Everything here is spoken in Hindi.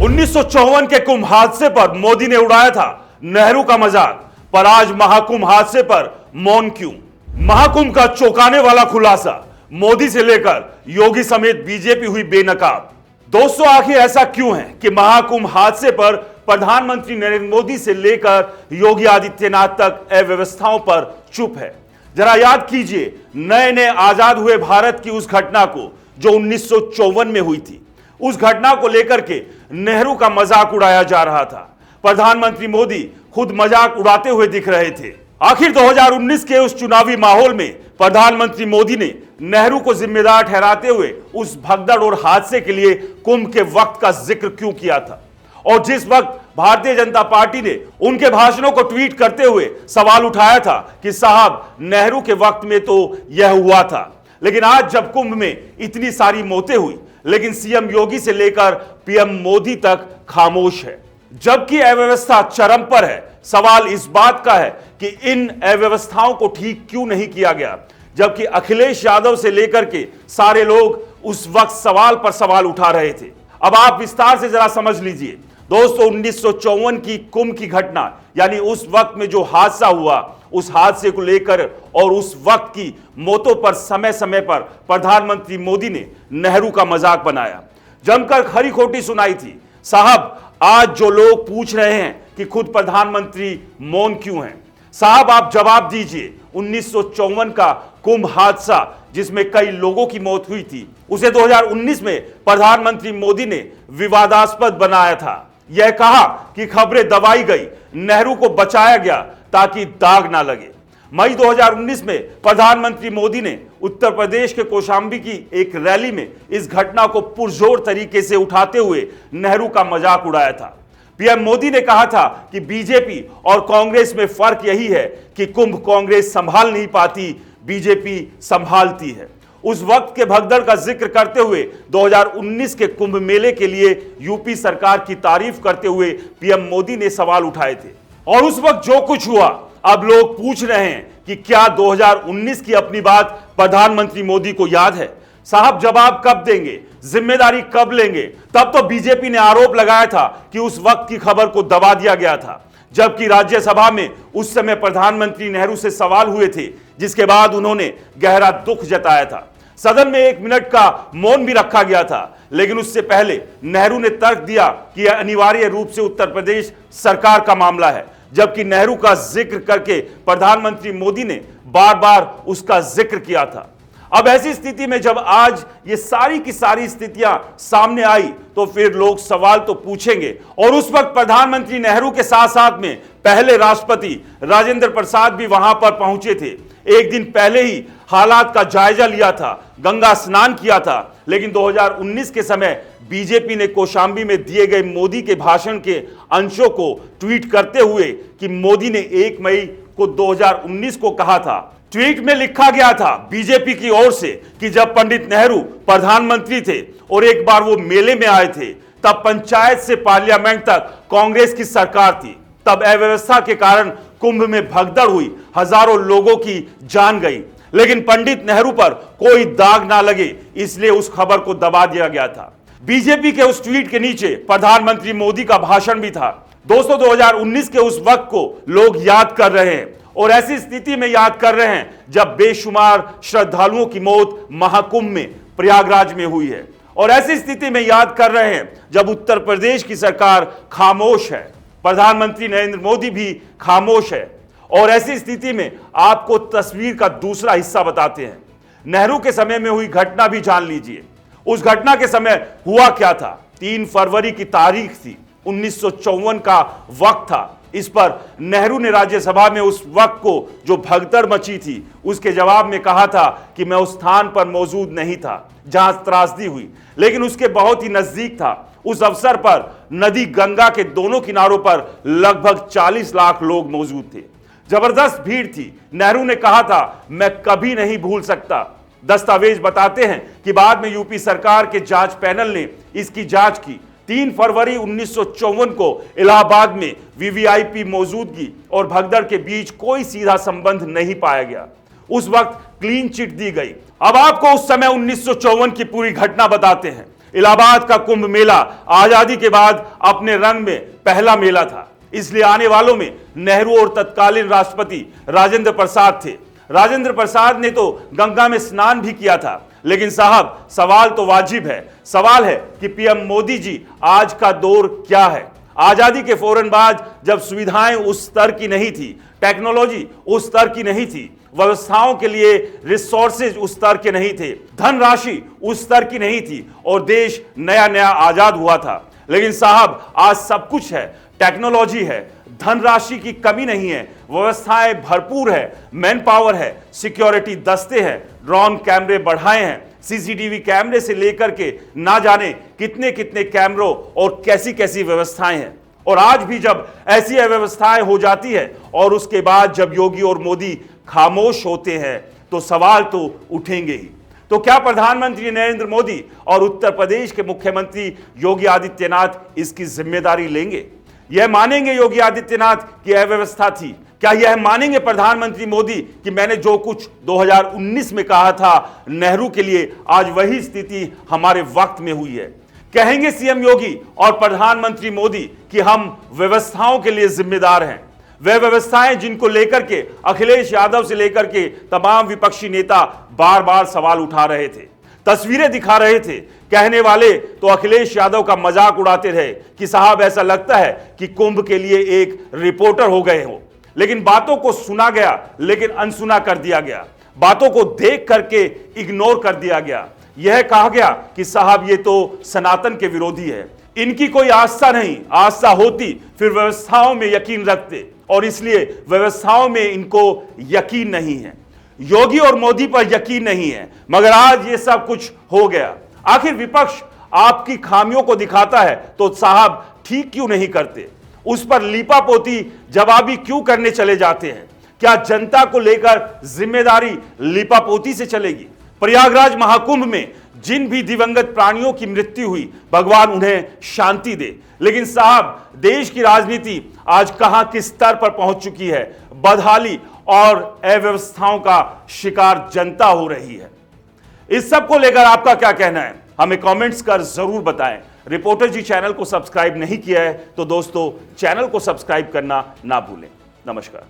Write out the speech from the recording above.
1954 के कुंभ हादसे पर मोदी ने उड़ाया था नेहरू का मजाक, पर आज महाकुंभ हादसे पर मौन क्यों? महाकुंभ का चौंकाने वाला खुलासा, मोदी से लेकर योगी समेत बीजेपी हुई बेनकाब। दोस्तों, आखिर ऐसा क्यों है कि महाकुंभ हादसे पर प्रधानमंत्री नरेंद्र मोदी से लेकर योगी आदित्यनाथ तक अव्यवस्थाओं पर चुप है? जरा याद कीजिए नए नए आजाद हुए भारत की उस घटना को जो 1954 में हुई थी। उस घटना को लेकर के नेहरू का मजाक उड़ाया जा रहा था। प्रधानमंत्री मोदी खुद मजाक उड़ाते हुए दिख रहे थे। आखिर 2019 के उस चुनावी माहौल में प्रधानमंत्री मोदी ने नेहरू को जिम्मेदार ठहराते हुए उस भगदड़ और हादसे के लिए कुंभ के वक्त का जिक्र क्यों किया था? और जिस वक्त भारतीय जनता पार्टी ने उनके भाषणों को ट्वीट करते हुए सवाल उठाया था कि साहब नेहरू के वक्त में तो यह हुआ था, लेकिन आज जब कुंभ में इतनी सारी मौतें हुई, लेकिन सीएम योगी से लेकर पीएम मोदी तक खामोश है। जबकि अव्यवस्था चरम पर है, सवाल इस बात का है कि इन अव्यवस्थाओं को ठीक क्यों नहीं किया गया, जबकि अखिलेश यादव से लेकर के सारे लोग उस वक्त सवाल पर सवाल उठा रहे थे। अब आप विस्तार से जरा समझ लीजिए दोस्तों, 1954 की कुंभ की घटना, यानी उस वक्त में जो हादसा हुआ, उस हादसे को लेकर और उस वक्त की मौतों पर समय समय पर प्रधानमंत्री मोदी ने नेहरू का मजाक बनाया, जमकर खरी खोटी सुनाई थी। साहब, आज जो लोग पूछ रहे हैं कि खुद प्रधानमंत्री मौन क्यों हैं, साहब आप जवाब दीजिए। 1954 का कुंभ हादसा जिसमें कई लोगों की मौत हुई थी, उसे 2019 में प्रधानमंत्री मोदी ने विवादास्पद बनाया था। यह कहा कि खबरें दबाई गई, नेहरू को बचाया गया ताकि दाग ना लगे। मई 2019 में प्रधानमंत्री मोदी ने उत्तर प्रदेश के कौशाम्बी की एक रैली में इस घटना को पुरजोर तरीके से उठाते हुए नेहरू का मजाक उड़ाया था। पीएम मोदी ने कहा था कि बीजेपी और कांग्रेस में फर्क यही है कि कुंभ कांग्रेस संभाल नहीं पाती, बीजेपी संभालती है। उस वक्त के भगदड़ का जिक्र करते हुए 2019 के कुंभ मेले के लिए यूपी सरकार की तारीफ करते हुए पीएम मोदी ने सवाल उठाए थे। और उस वक्त जो कुछ हुआ, अब लोग पूछ रहे हैं कि क्या 2019 की अपनी बात प्रधानमंत्री मोदी को याद है? साहब जवाब कब देंगे, जिम्मेदारी कब लेंगे? तब तो बीजेपी ने आरोप लगाया था कि उस वक्त की खबर को दबा दिया गया था, जबकि राज्यसभा में उस समय प्रधानमंत्री नेहरू से सवाल हुए थे, जिसके बाद उन्होंने गहरा दुख जताया था। सदन में 1 मिनट का मौन भी रखा गया था, लेकिन उससे पहले नेहरू ने तर्क दिया कि यह अनिवार्य रूप से उत्तर प्रदेश सरकार का मामला है, जबकि नेहरू का जिक्र करके प्रधानमंत्री मोदी ने बार बार उसका जिक्र किया था। अब ऐसी स्थिति में जब आज ये सारी की सारी स्थितियां सामने आई, तो फिर लोग सवाल तो पूछेंगे। और उस वक्त प्रधानमंत्री नेहरू के साथ साथ में पहले राष्ट्रपति राजेंद्र प्रसाद भी वहां पर पहुंचे थे। एक दिन पहले ही हालात का जायजा लिया था, गंगा स्नान किया था। लेकिन 2019 के समय बीजेपी ने कौशाम्बी में दिए गए मोदी के भाषण के अंशों को ट्वीट करते हुए कि मोदी ने 1 मई को 2019 को कहा था। ट्वीट में लिखा गया था बीजेपी की ओर से कि जब पंडित नेहरू प्रधानमंत्री थे और एक बार वो मेले में आए थे, तब पंचायत से पार्लियामेंट तक कांग्रेस की सरकार थी। तब अव्यवस्था के कारण कुंभ में भगदड़ हुई, हजारों लोगों की जान गई, लेकिन पंडित नेहरू पर कोई दाग ना लगे, इसलिए उस खबर को दबा दिया गया था। बीजेपी के उस ट्वीट के नीचे प्रधानमंत्री मोदी का भाषण भी था। दोस्तों, 2019 के उस वक्त को लोग याद कर रहे हैं, और ऐसी स्थिति में याद कर रहे हैं जब बेशुमार श्रद्धालुओं की मौत महाकुंभ में प्रयागराज में हुई है। और ऐसी स्थिति में याद कर रहे हैं जब उत्तर प्रदेश की सरकार खामोश है, प्रधानमंत्री नरेंद्र मोदी भी खामोश है। और ऐसी स्थिति में आपको तस्वीर का दूसरा हिस्सा बताते हैं। नेहरू के समय में हुई घटना भी जान लीजिए। उस घटना के समय हुआ क्या था? 3 फरवरी की तारीख थी, 1954 का वक्त था। इस पर नेहरू ने राज्यसभा में उस वक्त को जो भगदड़ मची थी, उसके जवाब में कहा था कि मैं उस स्थान पर मौजूद नहीं था जहां त्रासदी हुई, लेकिन उसके बहुत ही नजदीक था। उस अवसर पर नदी गंगा के दोनों किनारों पर लगभग 40 लाख लोग मौजूद थे। जबरदस्त भीड़ थी। नेहरू ने कहा था, मैं कभी नहीं भूल सकता। दस्तावेज बताते हैं कि बाद में यूपी सरकार के जांच पैनल ने इसकी जांच की। 3 फरवरी 1954 को इलाहाबाद में वीवीआईपी मौजूदगी और भगदड़ के बीच कोई सीधा संबंध नहीं पाया गया। उस वक्त क्लीन चिट दी गई। अब आपको उस समय 1954 की पूरी घटना बताते हैं। इलाहाबाद का कुंभ मेला आजादी के बाद अपने रंग में पहला मेला था, इसलिए आने वालों में नेहरू और तत्कालीन राष्ट्रपति राजेंद्र प्रसाद थे। राजेंद्र प्रसाद ने तो गंगा में स्नान भी किया था। लेकिन साहब, सवाल तो वाजिब है। सवाल है कि पीएम मोदी जी आज का दौर क्या है? आजादी के फौरन बाद जब सुविधाएं उस स्तर की नहीं थी, टेक्नोलॉजी उस स्तर की नहीं थी, व्यवस्थाओं के लिए रिसोर्सेज उस स्तर के नहीं थे, धनराशि उस स्तर की नहीं थी और देश नया नया आजाद हुआ था। लेकिन साहब, आज सब कुछ है, टेक्नोलॉजी है, धनराशि की कमी नहीं है, व्यवस्थाएं भरपूर है, मैन पावर है, सिक्योरिटी दस्ते हैं, ड्रोन कैमरे बढ़ाए हैं, सीसीटीवी कैमरे से लेकर के ना जाने कितने कितने कैमरों और कैसी कैसी व्यवस्थाएं हैं। और आज भी जब ऐसी व्यवस्थाएं हो जाती है और उसके बाद जब योगी और मोदी खामोश होते हैं तो सवाल तो उठेंगे ही। तो क्या प्रधानमंत्री नरेंद्र मोदी और उत्तर प्रदेश के मुख्यमंत्री योगी आदित्यनाथ इसकी जिम्मेदारी लेंगे? यह मानेंगे योगी आदित्यनाथ की अव्यवस्था थी? क्या यह मानेंगे प्रधानमंत्री मोदी कि मैंने जो कुछ 2019 में कहा था नेहरू के लिए, आज वही स्थिति हमारे वक्त में हुई है? कहेंगे सीएम योगी और प्रधानमंत्री मोदी कि हम व्यवस्थाओं के लिए जिम्मेदार हैं। वह व्यवस्थाएं जिनको लेकर के अखिलेश यादव से लेकर के तमाम विपक्षी नेता बार बार सवाल उठा रहे थे, तस्वीरें दिखा रहे थे। कहने वाले तो अखिलेश यादव का मजाक उड़ाते रहे कि साहब, ऐसा लगता है कि कुंभ के लिए एक रिपोर्टर हो गए हो। लेकिन बातों को सुना गया, लेकिन अनसुना कर दिया गया। बातों को देख करके इग्नोर कर दिया गया। यह कहा गया कि साहब, ये तो सनातन के विरोधी है, इनकी कोई आस्था नहीं। आस्था होती फिर व्यवस्थाओं में यकीन रखते, और इसलिए व्यवस्थाओं में इनको यकीन नहीं है। योगी और मोदी पर यकीन नहीं है, मगर आज ये सब कुछ हो गया। आखिर विपक्ष आपकी खामियों को दिखाता है तो साहब ठीक क्यों नहीं करते? उस पर लीपापोती जवाबी क्यों करने चले जाते हैं? क्या जनता को लेकर जिम्मेदारी लीपापोती से चलेगी? प्रयागराज महाकुंभ में जिन भी दिवंगत प्राणियों की मृत्यु हुई, भगवान उन्हें शांति दे। लेकिन साहब, देश की राजनीति आज कहां किस स्तर पर पहुंच चुकी है? बदहाली और अव्यवस्थाओं का शिकार जनता हो रही है। इस सब को लेकर आपका क्या कहना है? हमें कमेंट्स कर जरूर बताएं। रिपोर्टर जी चैनल को सब्सक्राइब नहीं किया है तो दोस्तों, चैनल को सब्सक्राइब करना ना भूलें। नमस्कार।